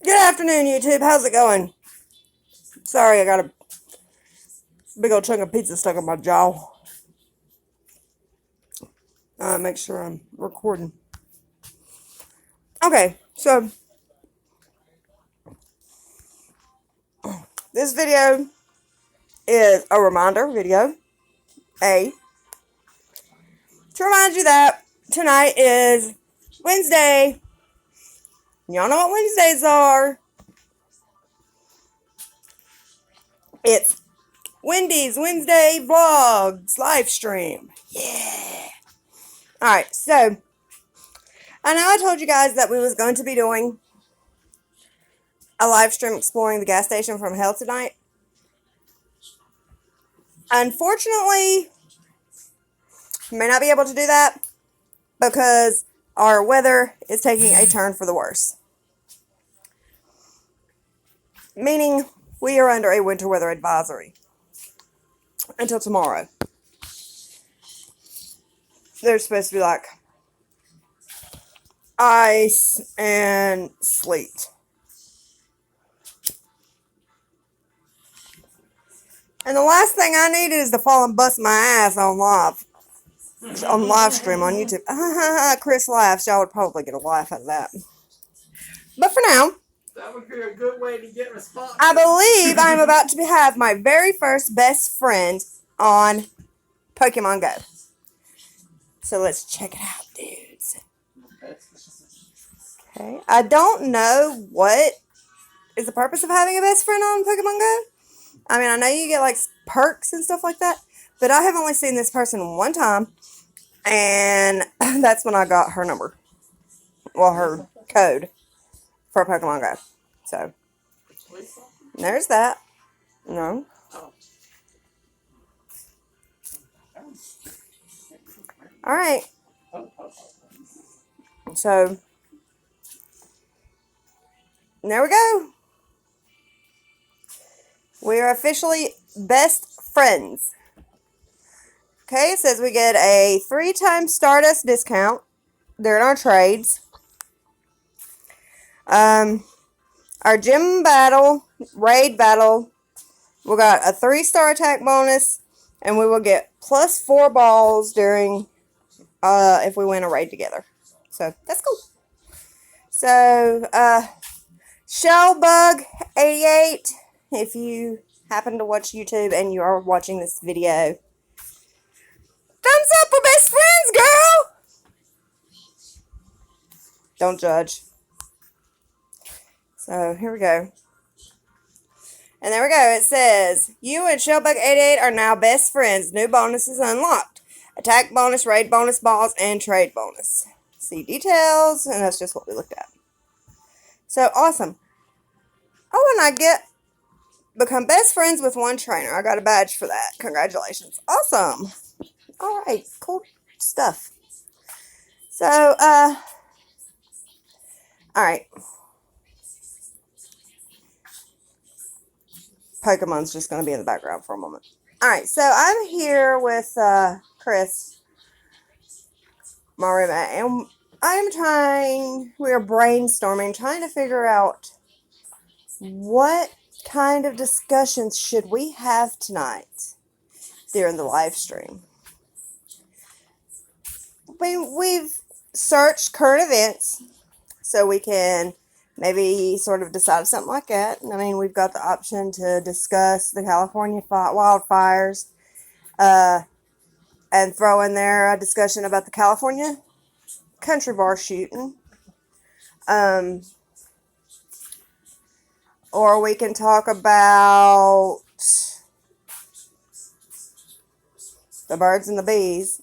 Good afternoon, YouTube. How's it going? Sorry, I got a big old chunk of pizza stuck in my jaw. Make sure I'm recording. Okay, so this video is a reminder video. To remind you that tonight is Wednesday. Y'all know what Wednesdays are. It's Wendy's Wednesday Vlogs live stream. Yeah. Alright, so I know I told you guys that we was going to be doing a live stream exploring the gas station from hell tonight. Unfortunately, may not be able to do that because our weather is taking a turn for the worse. Meaning we are under a winter weather advisory until tomorrow. There's supposed to be like ice and sleet. And the last thing I needed is to fall and bust my ass on live stream on YouTube. Chris laughs. Y'all would probably get a laugh out of that. But for now, that would be a good way to get response. I believe I'm about to have my very first best friend on Pokemon Go. So let's check it out, dudes. Okay. I don't know what is the purpose of having a best friend on Pokemon Go. I mean, I know you get like perks and stuff like that, but I have only seen this person one time, and that's when I got her number. Well, her code for Pokemon Go. So, there's that. No. Alright. So, there we go. We are officially best friends. Okay, it says we get a 3-time Stardust discount during our trades. Our gym battle, raid battle, we got a 3-star attack bonus, and we will get plus 4 balls during, if we win a raid together. So, that's cool. So, Shellbug88, if you happen to watch YouTube and you are watching this video, thumbs up for best friends, girl! Don't judge. So, here we go. And there we go. It says, you and Shellbug88 are now best friends. New bonuses unlocked. Attack bonus, raid bonus, balls, and trade bonus. See details, and that's just what we looked at. So, awesome. Oh, and I become best friends with one trainer. I got a badge for that. Congratulations. Awesome. Alright, cool stuff. So, alright. Pokemon's just going to be in the background for a moment. Alright, so I'm here with Chris, my roommate, and we are brainstorming, trying to figure out what kind of discussions should we have tonight during the live stream. We've searched current events so we can maybe sort of decide something like that. I mean, we've got the option to discuss the California wildfires and throw in there a discussion about the California country bar shooting. Or we can talk about the birds and the bees.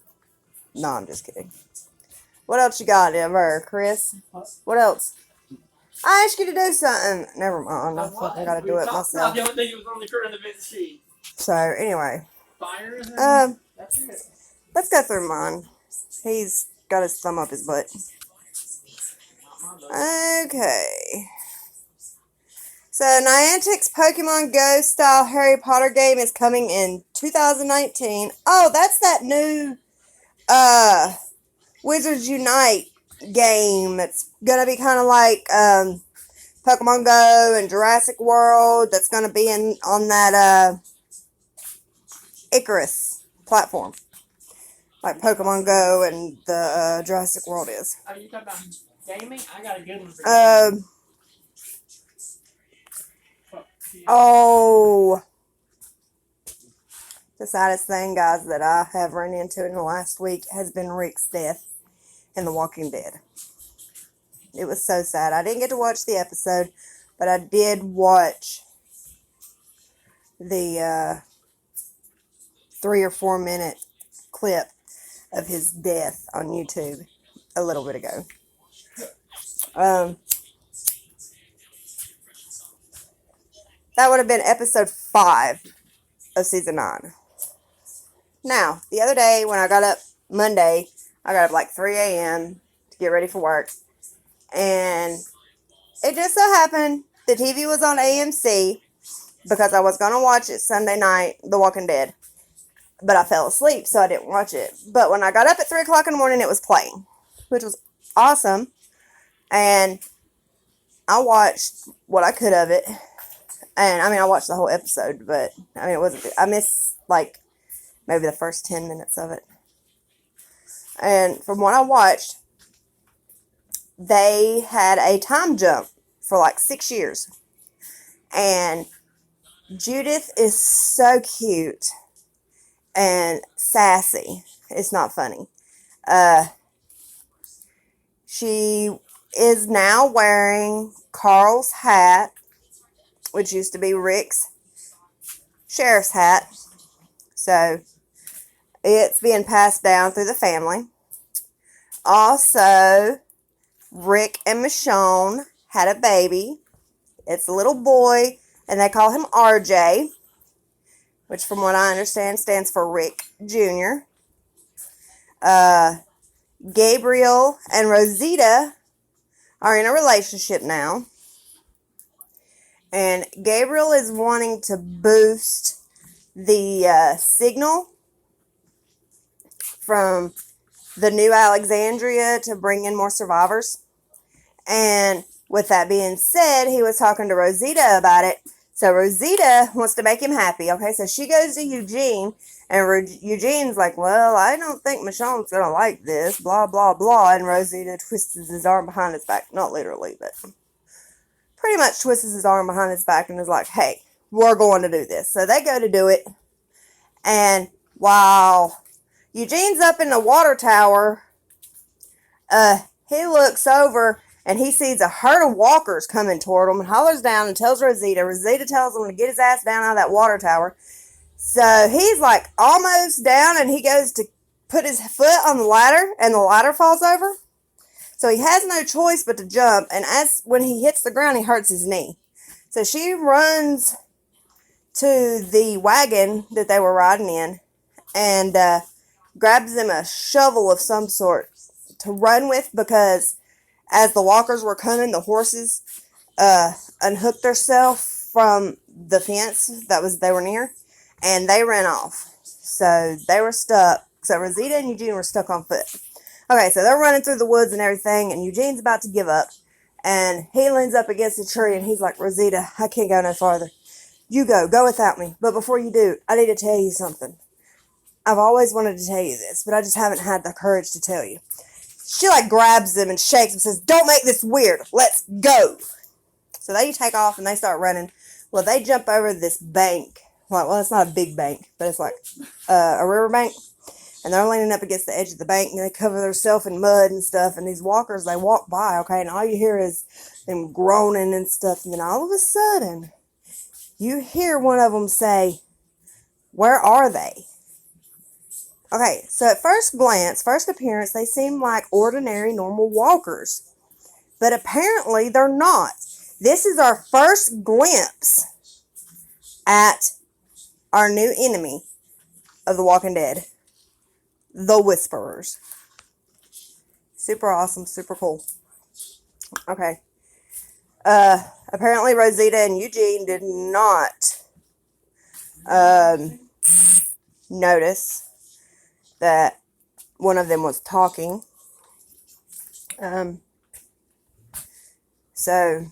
No, I'm just kidding. What else you got ever, Chris? What else? I asked you to do something. Never mind. I think I gotta do it myself. I don't think it was on the current event sheet. So, anyway. Fires and that's it. Let's go through mine. He's got his thumb up his butt. Okay. So, Niantic's Pokemon Go style Harry Potter game is coming in 2019. Oh, that's that new Wizards Unite game. It's gonna be kind of like Pokemon Go and Jurassic World that's going to be on that Icarus platform. Like Pokemon Go and the Jurassic World is. Are you talking about gaming? I got a good one for gaming. Oh, the saddest thing, guys, that I have run into in the last week has been Rick's death in The Walking Dead. It was so sad. I didn't get to watch the episode, but I did watch the 3 or 4 minute clip of his death on YouTube a little bit ago. That would have been episode 5 of season 9. Now, the other day when I got up Monday, I got up like 3 a.m. to get ready for work. And it just so happened the TV was on AMC because I was going to watch it Sunday night, The Walking Dead. But I fell asleep, so I didn't watch it. But when I got up at 3 o'clock in the morning, it was playing, which was awesome. And I watched what I could of it. And, I watched the whole episode, but, it wasn't, I missed, like, maybe the first 10 minutes of it. And from what I watched, they had a time jump for, like, 6 years. And Judith is so cute and sassy. It's not funny. She is now wearing Carl's hat, which used to be Rick's sheriff's hat. So it's being passed down through the family. Also, Rick and Michonne had a baby. It's a little boy, and they call him RJ, which from what I understand stands for Rick Jr. Gabriel and Rosita are in a relationship now. And Gabriel is wanting to boost the signal from the new Alexandria to bring in more survivors. And with that being said, he was talking to Rosita about it. So Rosita wants to make him happy. Okay, so she goes to Eugene, and Eugene's like, well, I don't think Michonne's going to like this, blah, blah, blah. And Rosita twists his arm behind his back. Not literally, but pretty much twists his arm behind his back and is like, hey, we're going to do this. So they go to do it. And while Eugene's up in the water tower, he looks over and he sees a herd of walkers coming toward him and hollers down and tells Rosita. Rosita tells him to get his ass down out of that water tower. So he's like almost down, and he goes to put his foot on the ladder, and the ladder falls over. So he has no choice but to jump, and when he hits the ground, he hurts his knee. So she runs to the wagon that they were riding in and grabs them a shovel of some sort to run with, because as the walkers were coming, the horses unhooked themselves from the fence they were near, and they ran off. So they were stuck. So Rosita and Eugene were stuck on foot. Okay, so they're running through the woods and everything, and Eugene's about to give up. And he leans up against a tree, and he's like, Rosita, I can't go no farther. You go without me. But before you do, I need to tell you something. I've always wanted to tell you this, but I just haven't had the courage to tell you. She grabs them and shakes them and says, don't make this weird. Let's go. So they take off and they start running. Well, they jump over this bank. Well, it's not a big bank, but it's like a river bank. And they're leaning up against the edge of the bank, and they cover themselves in mud and stuff. And these walkers, they walk by, okay? And all you hear is them groaning and stuff. And then all of a sudden, you hear one of them say, where are they? Okay, so at first glance, first appearance, they seem like ordinary, normal walkers. But apparently, they're not. This is our first glimpse at our new enemy of The Walking Dead. The Whisperers. Super awesome, super cool. Okay. Apparently Rosita and Eugene did not notice that one of them was talking. So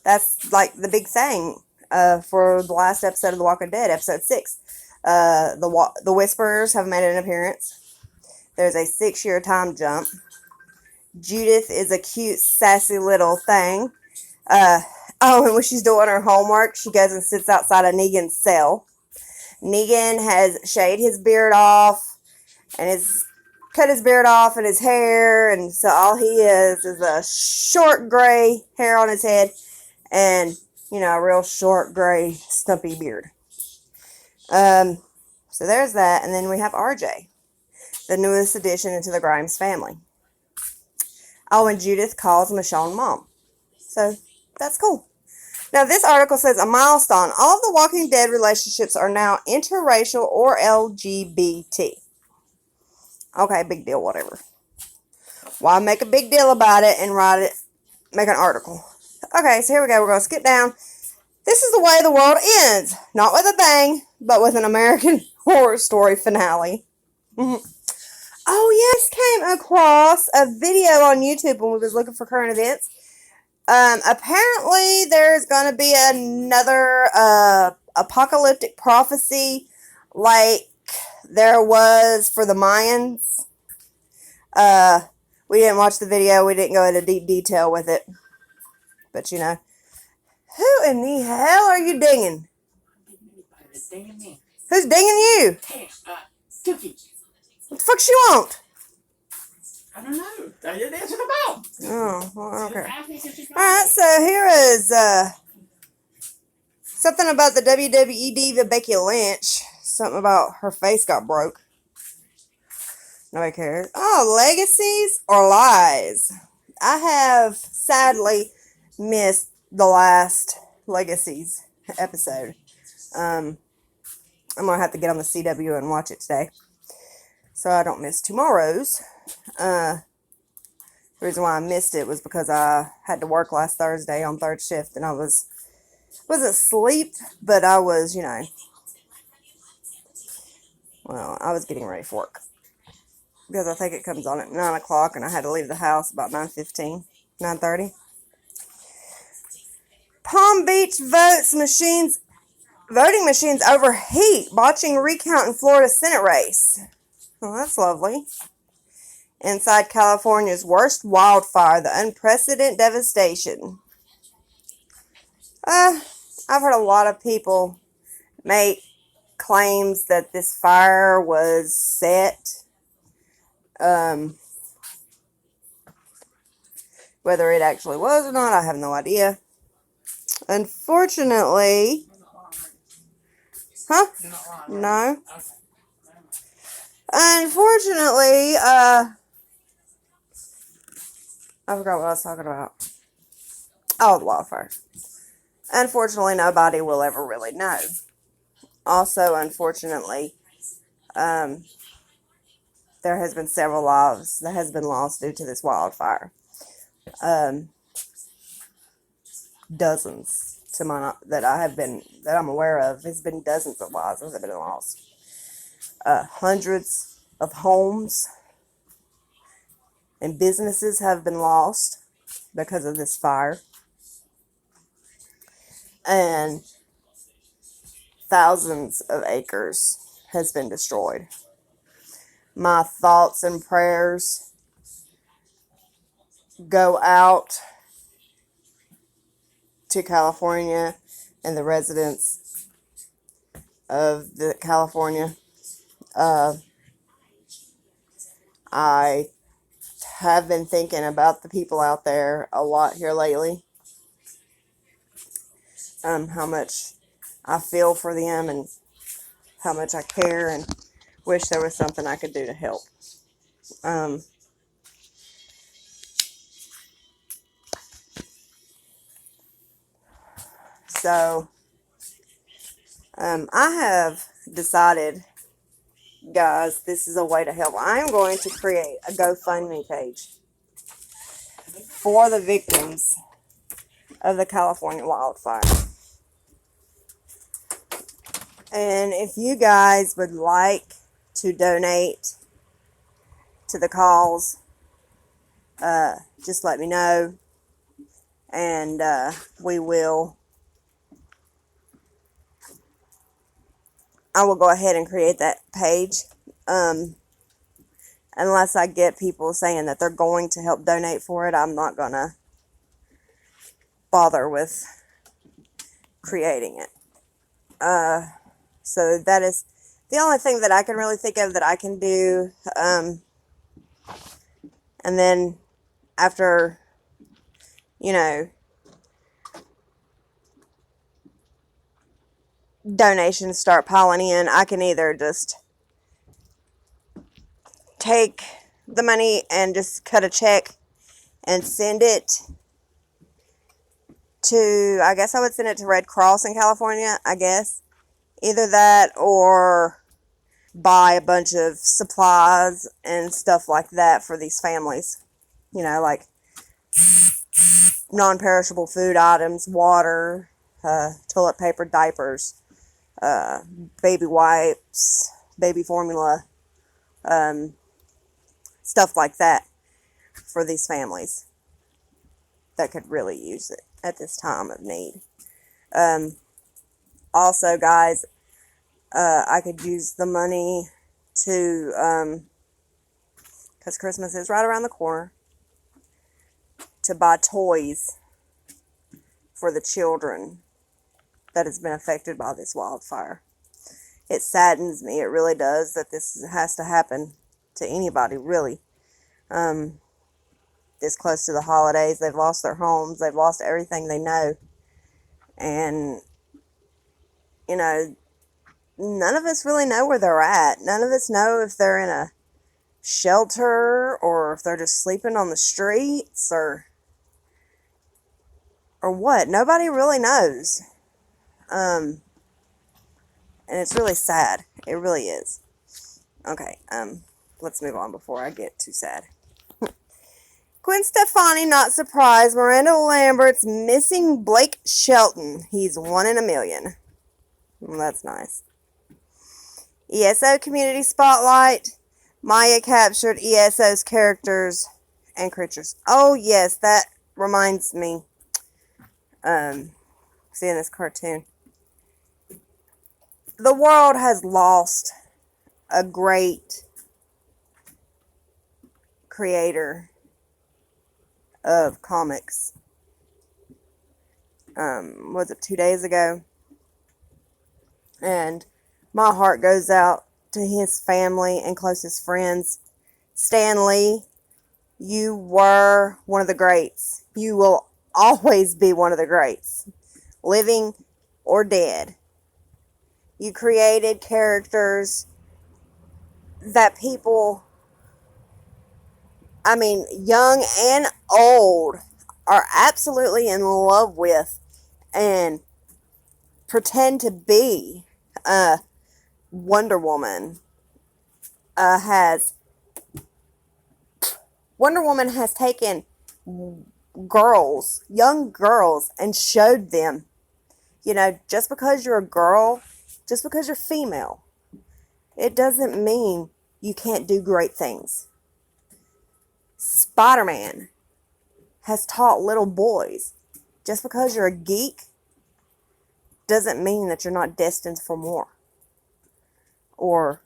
That's like the big thing for the last episode of The Walking Dead, episode 6. The Whisperers have made an appearance. There's a 6-year time jump. Judith is a cute, sassy little thing. And when she's doing her homework, she goes and sits outside of Negan's cell. Negan has shaved his beard off and cut his beard off and his hair, and so all he is a short gray hair on his head and, a real short gray stumpy beard. So there's that, and then we have RJ, the newest addition into the Grimes family. Oh, and Judith calls Michonne mom. So that's cool. Now, this article says a milestone. All of the Walking Dead relationships are now interracial or LGBT. Okay, big deal, whatever. Why make a big deal about it and make an article? Okay, so here we go. We're going to skip down. This is the way the world ends. Not with a bang, but with an American Horror Story finale. Oh, yes, came across a video on YouTube when we was looking for current events. Apparently, there's going to be another apocalyptic prophecy like there was for the Mayans. We didn't watch the video. We didn't go into deep detail with it. But, who in the hell are you dinging? Dinging me. Who's dinging you? Cookie. What the fuck she want? I don't know. I didn't answer the phone. Oh, well, okay. Alright, so here is something about the WWE diva Becky Lynch. Something about her face got broke. Nobody cares. Oh, legacies or lies? I have sadly missed the last Legacies episode. I'm going to have to get on the CW and watch it today, so I don't miss tomorrow's. The reason why I missed it was because I had to work last Thursday on third shift, and I wasn't asleep, but I was, I was getting ready for work. Because I think it comes on at 9 o'clock, and I had to leave the house about 9:15, 9:30. Palm Beach voting machines overheat, botching recount in Florida Senate race. Well, that's lovely. Inside California's worst wildfire, the unprecedented devastation. I've heard a lot of people make claims that this fire was set. Whether it actually was or not, I have no idea. Unfortunately, no. Unfortunately, I forgot what I was talking about. Oh, the wildfire. Unfortunately, nobody will ever really know. Also, unfortunately, there has been several lives that has been lost due to this wildfire. Dozens that I'm aware of. There's been dozens of lives that have been lost. Hundreds of homes and businesses have been lost because of this fire. And thousands of acres has been destroyed. My thoughts and prayers go out to California and the residents of the California. I have been thinking about the people out there a lot here lately. How much I feel for them and how much I care and wish there was something I could do to help. I have decided, guys, this is a way to help. I am going to create a GoFundMe page for the victims of the California wildfire. And if you guys would like to donate to the cause, just let me know. And I will go ahead and create that page. Unless I get people saying that they're going to help donate for it, I'm not going to bother with creating it. So that is the only thing that I can really think of that I can do. And then after, donations start piling in, I can either just take the money and just cut a check and send it to, I guess I would send it to Red Cross in California, I guess. Either that or buy a bunch of supplies and stuff like that for these families. Like non-perishable food items, water, toilet paper, diapers, baby wipes, baby formula, stuff like that for these families that could really use it at this time of need. Also, guys, I could use the money to, because Christmas is right around the corner, to buy toys for the children that has been affected by this wildfire. It saddens me, it really does, that this has to happen to anybody, really. This close to the holidays, they've lost their homes, they've lost everything they know. And, none of us really know where they're at. None of us know if they're in a shelter or if they're just sleeping on the streets or what. Nobody really knows. And it's really sad. It really is. Okay, let's move on before I get too sad. Gwen Stefani not surprised. Miranda Lambert's missing Blake Shelton. He's 1 in a million. Well, that's nice. ESO Community Spotlight. Maya captured ESO's characters and creatures. Oh, yes, that reminds me. Seeing this cartoon. The world has lost a great creator of comics. Was it 2 days ago? And my heart goes out to his family and closest friends. Stan Lee, you were one of the greats. You will always be one of the greats, living or dead. You created characters that people, young and old, are absolutely in love with and pretend to be. Wonder Woman has taken young girls, and showed them, just because you're a girl, just because you're female, it doesn't mean you can't do great things. Spider-Man has taught little boys, just because you're a geek doesn't mean that you're not destined for more. Or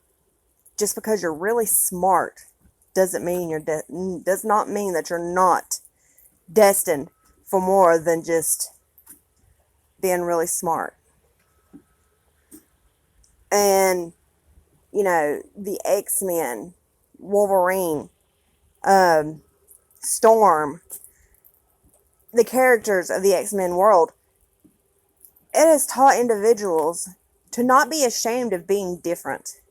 just because you're really smart does not mean that you're not destined for more than just being really smart. And, the X-Men, Wolverine, Storm, the characters of the X-Men world, it has taught individuals to not be ashamed of being different.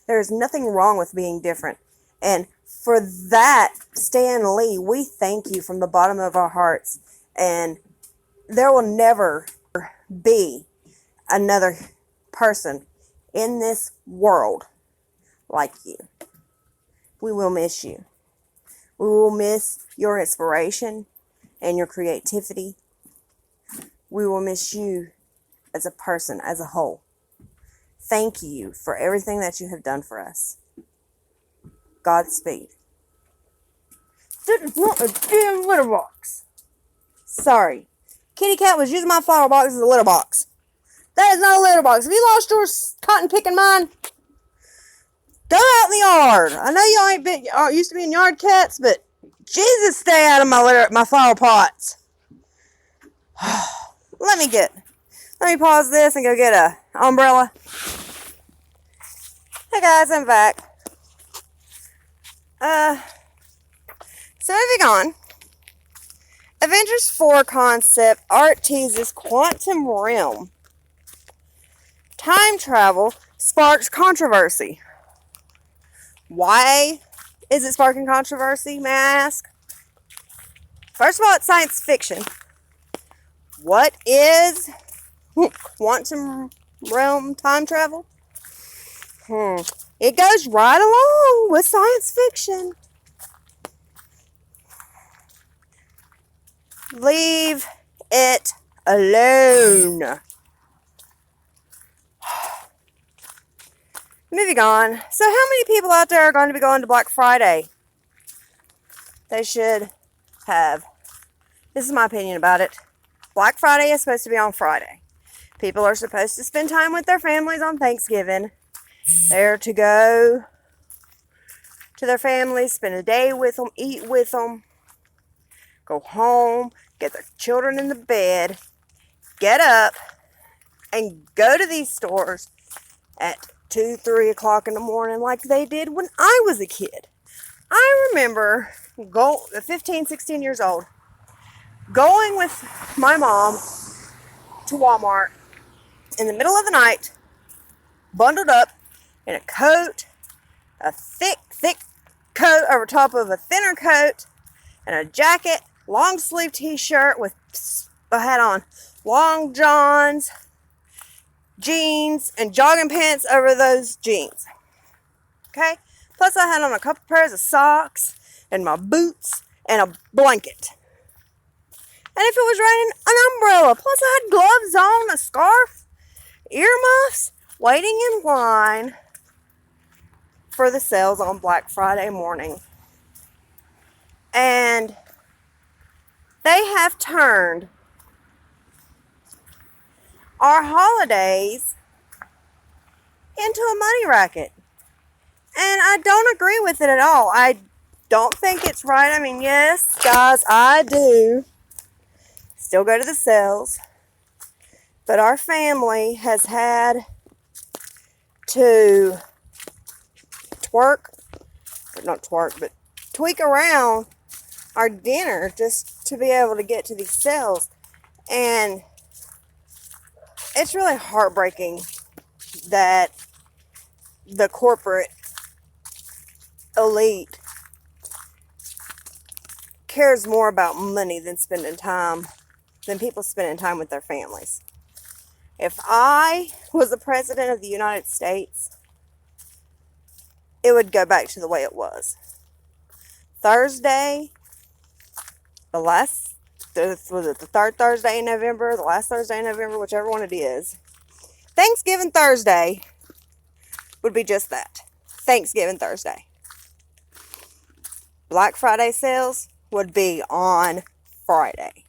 There is nothing wrong with being different. And for that, Stan Lee, we thank you from the bottom of our hearts. And there will never be another person in this world like you. We will miss you. We will miss your inspiration and your creativity. We will miss you as a person, as a whole. Thank you for everything that you have done for us. Godspeed. That is not a damn litter box. Sorry. Kitty cat was using my flower box as a litter box. That is not a litter box. Have you lost yours cotton picking mine? Go out in the yard. I know y'all ain't been used to being yard cats, but Jesus, stay out of my flower pots. Let me pause this and go get a umbrella. Hey guys, I'm back. So moving on. Avengers 4 concept art teases quantum realm. Time travel sparks controversy. Why is it sparking controversy, may I ask? First of all, it's science fiction. What is quantum realm time travel? It goes right along with science fiction. Leave it alone. Moving on. So how many people out there are going to be going to Black Friday? They should have. This is my opinion about it. Black Friday is supposed to be on Friday. People are supposed to spend time with their families on Thanksgiving. They're to go to their families, spend a day with them, eat with them, go home, get their children in the bed, get up, and go to these stores at 2, 3 o'clock in the morning like they did when I was a kid. I remember 15, 16 years old, going with my mom to Walmart in the middle of the night, bundled up in a coat, a thick coat over top of a thinner coat, and a jacket, long sleeve t-shirt with a hat on, long johns, jeans, and jogging pants over those jeans. Okay? Plus I had on a couple pairs of socks and my boots and a blanket. And if it was raining, an umbrella. Plus I had gloves on, a scarf, earmuffs, waiting in line for the sales on Black Friday morning. And they have turned our holidays into a money racket. And I don't agree with it at all. I don't think it's right. I mean, yes, guys, I do still go to the sales. But our family has had to tweak around our dinner just to be able to get to these sales. And it's really heartbreaking that the corporate elite cares more about money than people spending time with their families. If I was the president of the United States, it would go back to the way it was. Thursday, the third Thursday in November, the last Thursday in November, whichever one it is. Thanksgiving Thursday would be just that. Thanksgiving Thursday. Black Friday sales would be on Friday.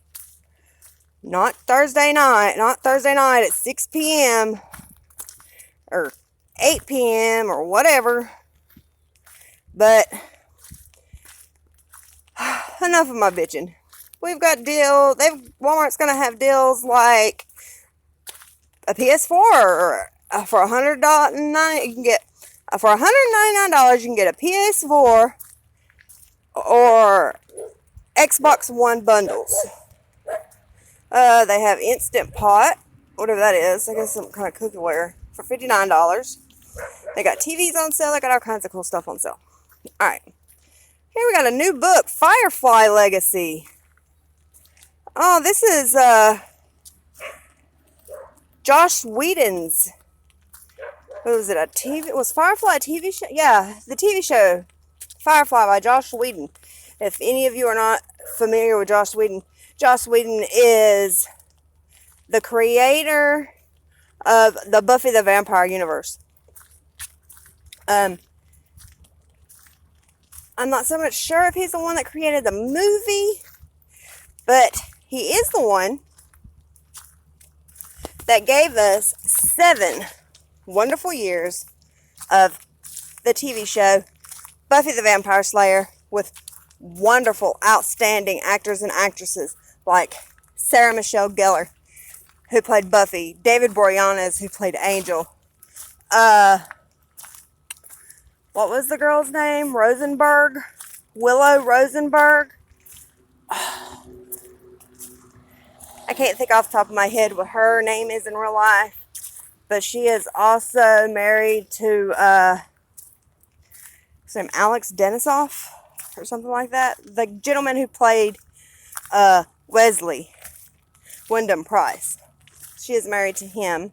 Not Thursday night at 6 p.m. or 8 p.m. or whatever. But enough of my bitching. We've got Walmart's going to have deals like a PS4 for $199. You can get for $199. You can get a PS4 or Xbox One bundles. They have Instant Pot, whatever that is. I guess some kind of cookware for $59. They got TVs on sale. They got all kinds of cool stuff on sale. All right. Here we got a new book, Firefly Legacy. Oh, this is Joss Whedon's. What was it? Was Firefly a TV show? Yeah, the TV show Firefly by Joss Whedon. If any of you are not familiar with Joss Whedon is the creator of the Buffy the Vampire universe. I'm not so much sure if he's the one that created the movie, but he is the one that gave us 7 wonderful years of the TV show Buffy the Vampire Slayer, with wonderful, outstanding actors and actresses like Sarah Michelle Gellar, who played Buffy, David Boreanaz, who played Angel. What was the girl's name? Rosenberg? Willow Rosenberg? I can't think off the top of my head what her name is in real life, but she is also married to some Alex Denisoff or something like that. The gentleman who played Wesley Wyndham Price. She is married to him.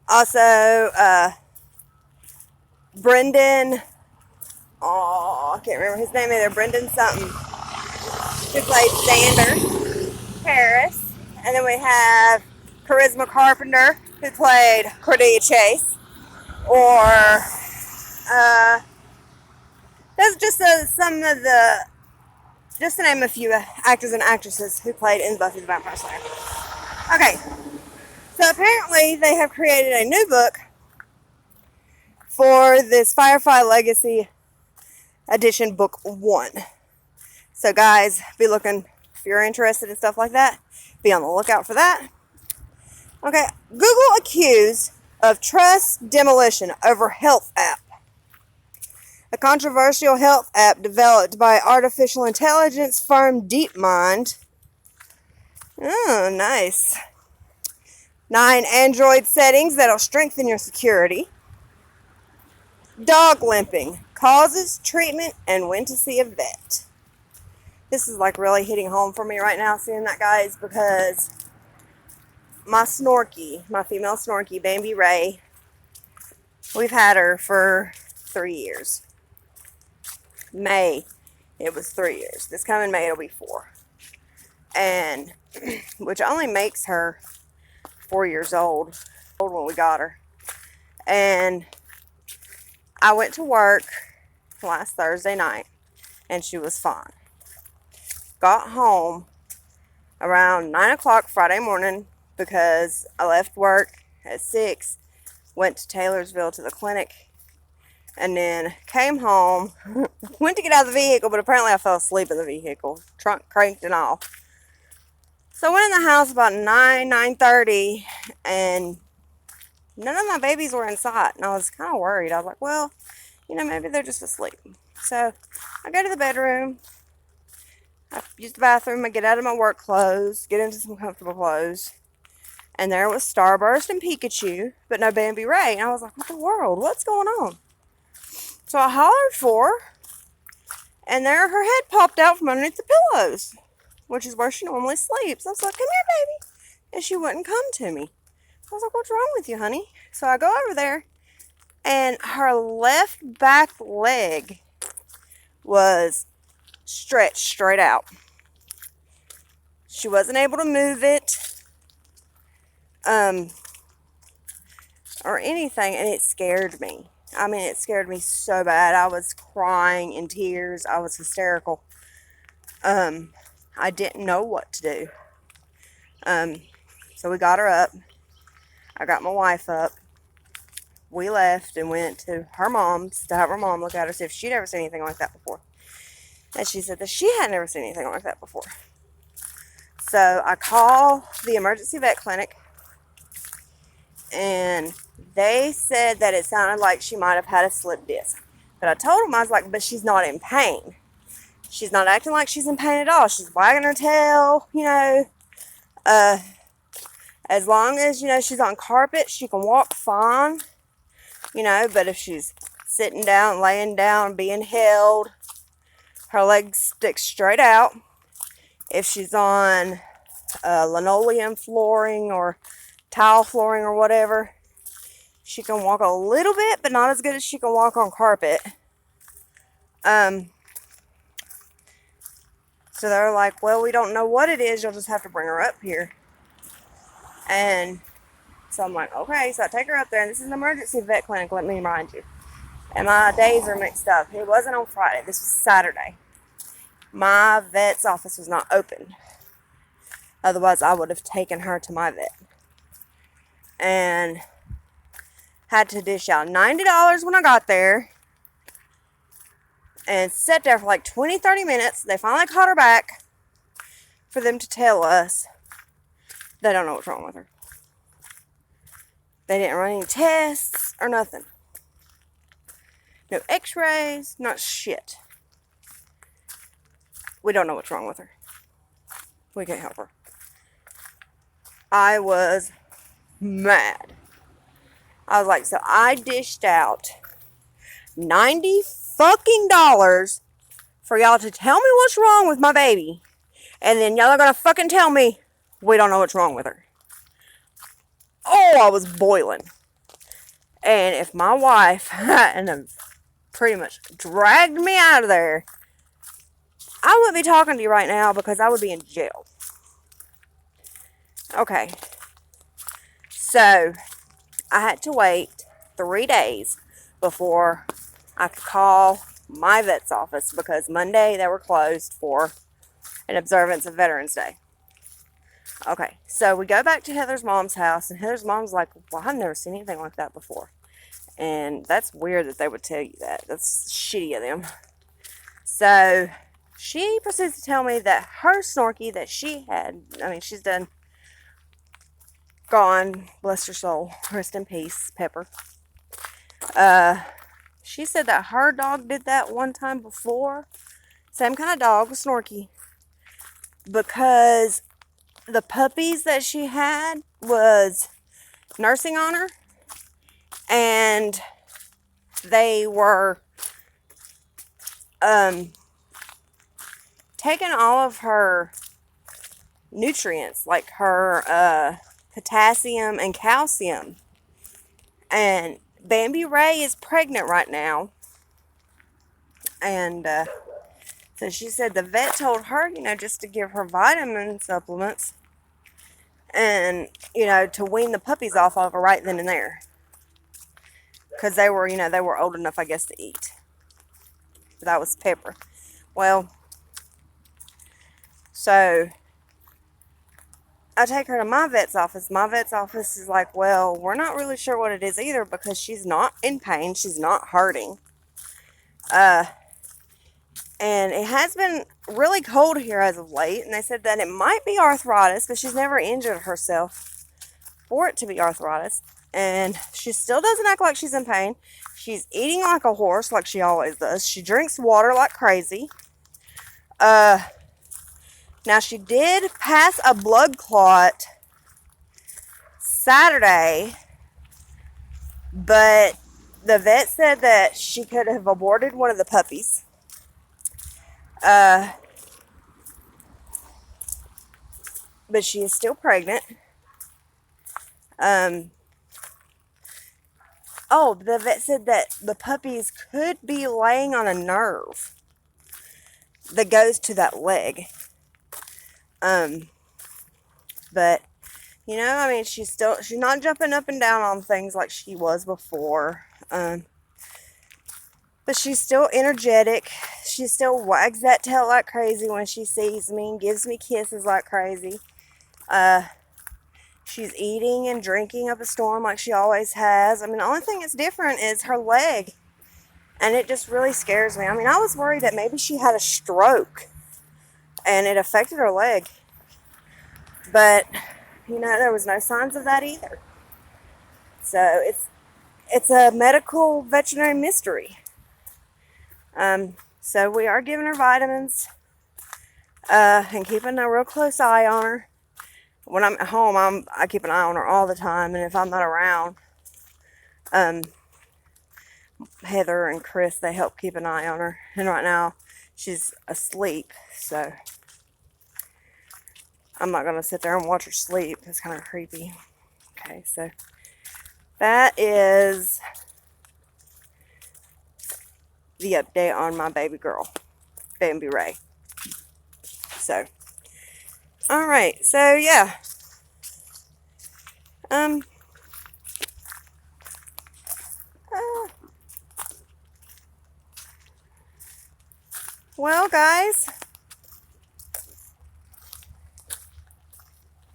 Also, Brendan, I can't remember his name either, Brendan something, who played Xander Harris. And then we have Charisma Carpenter, who played Cordelia Chase. Or, that's just just to name a few actors and actresses who played in Buffy the Vampire Slayer. Okay, so apparently they have created a new book for this Firefly Legacy Edition Book 1. So guys, be looking, if you're interested in stuff like that, be on the lookout for that. Okay, Google accused of trust demolition over health app. A controversial health app developed by artificial intelligence firm DeepMind. Oh, nice. 9 Android settings that'll strengthen your security. Dog limping, causes, treatment, and when to see a vet. This is like really hitting home for me right now, seeing that, guys, because my Snorky, my female Snorky, Bambi Ray, we've had her for 3 years. May, it was 3 years. This coming May, it'll be 4. And, which only makes her 4 years old when we got her. And I went to work last Thursday night, and she was fine. Got home around 9 o'clock Friday morning because I left work at 6, went to Taylorsville to the clinic, and then came home, went to get out of the vehicle, but apparently I fell asleep in the vehicle, trunk cranked and all. So I went in the house about 9:30, and none of my babies were in sight, and I was kind of worried. I was like, well, maybe they're just asleep. So I go to the bedroom, I use the bathroom, I get out of my work clothes, get into some comfortable clothes, and there was Starburst and Pikachu, but no Bambi Ray. And I was like, what the world? What's going on? So I hollered for her, and there her head popped out from underneath the pillows, which is where she normally sleeps. I was like, come here, baby. And she wouldn't come to me. I was like, what's wrong with you, honey? So I go over there, and her left back leg was stretched straight out. She wasn't able to move it or anything, and it scared me. I mean, it scared me so bad. I was crying in tears. I was hysterical. I didn't know what to do. So we got her up. I got my wife up. We left and went to her mom's to have her mom look at her, see if she'd ever seen anything like that before. And she said that she had never seen anything like that before. So I called the emergency vet clinic, and they said that it sounded like she might have had a slip disc. But I told them, I was like, but she's not in pain. She's not acting like she's in pain at all. She's wagging her tail, as long as, she's on carpet, she can walk fine, but if she's sitting down, laying down, being held, her legs stick straight out. If she's on linoleum flooring or tile flooring or whatever, she can walk a little bit, but not as good as she can walk on carpet. So they're like, well, we don't know what it is. You'll just have to bring her up here. And so I'm like, okay. So I take her up there, and this is an emergency vet clinic, let me remind you. And my days are mixed up. It wasn't on Friday. This was Saturday. my vet's office was not open. Otherwise, I would have taken her to my vet. And had to dish out $90 when I got there. And sat there for like 20, 30 minutes. They finally called her back for them to tell us they don't know what's wrong with her. They didn't run any tests or nothing. No x-rays, not shit. We don't know what's wrong with her. We can't help her. I was mad. I was like, so I dished out $90 fucking for y'all to tell me what's wrong with my baby. And then y'all are gonna fucking tell me we don't know what's wrong with her. Oh, I was boiling. And if my wife hadn't pretty much dragged me out of there, I wouldn't be talking to you right now because I would be in jail. Okay. So, I had to wait 3 days before I could call my vet's office because Monday they were closed for an observance of Veterans Day. Okay, so we go back to Heather's mom's house, and Heather's mom's like, well, I've never seen anything like that before. And that's weird that they would tell you that. That's shitty of them. So, she proceeds to tell me that her Snorky that she had, she's done gone, bless her soul, rest in peace, Pepper. She said that her dog did that one time before. Same kind of dog, Snorky. Because the puppies that she had was nursing on her. And they were taking all of her nutrients, like her potassium and calcium. And Bambi Ray is pregnant right now. And so she said the vet told her, just to give her vitamin supplements. And, to wean the puppies off of her right then and there. Because they were old enough, I guess, to eat. But that was Pepper. Well, so I take her to my vet's office. My vet's office is like, well, we're not really sure what it is either because she's not in pain. She's not hurting. And it has been really cold here as of late. And they said that it might be arthritis, but she's never injured herself for it to be arthritis. And she still doesn't act like she's in pain. She's eating like a horse like she always does. She drinks water like crazy. Now, she did pass a blood clot Saturday, but the vet said that she could have aborted one of the puppies. But she is still pregnant. The vet said that the puppies could be laying on a nerve that goes to that leg. But, she's not jumping up and down on things like she was before. But she's still energetic. She still wags that tail like crazy when she sees me and gives me kisses like crazy. She's eating and drinking up a storm like she always has. The only thing that's different is her leg. And it just really scares me. I was worried that maybe she had a stroke and it affected her leg. But, there was no signs of that either. So, it's a medical veterinary mystery. So we are giving her vitamins, and keeping a real close eye on her. When I'm at home, I keep an eye on her all the time, and if I'm not around, Heather and Chris, they help keep an eye on her. And right now, she's asleep, so I'm not going to sit there and watch her sleep. It's kind of creepy. Okay, so that is the update on my baby girl, Bambi Ray. So, alright, so yeah. Well, guys,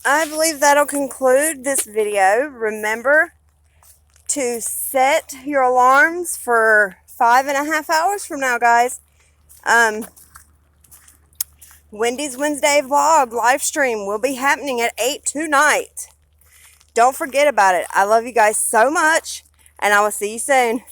I believe that'll conclude this video. Remember to set your alarms for 5.5 hours from now, guys. Wendy's Wednesday vlog live stream will be happening at 8 tonight. Don't forget about it. I love you guys so much, and I will see you soon.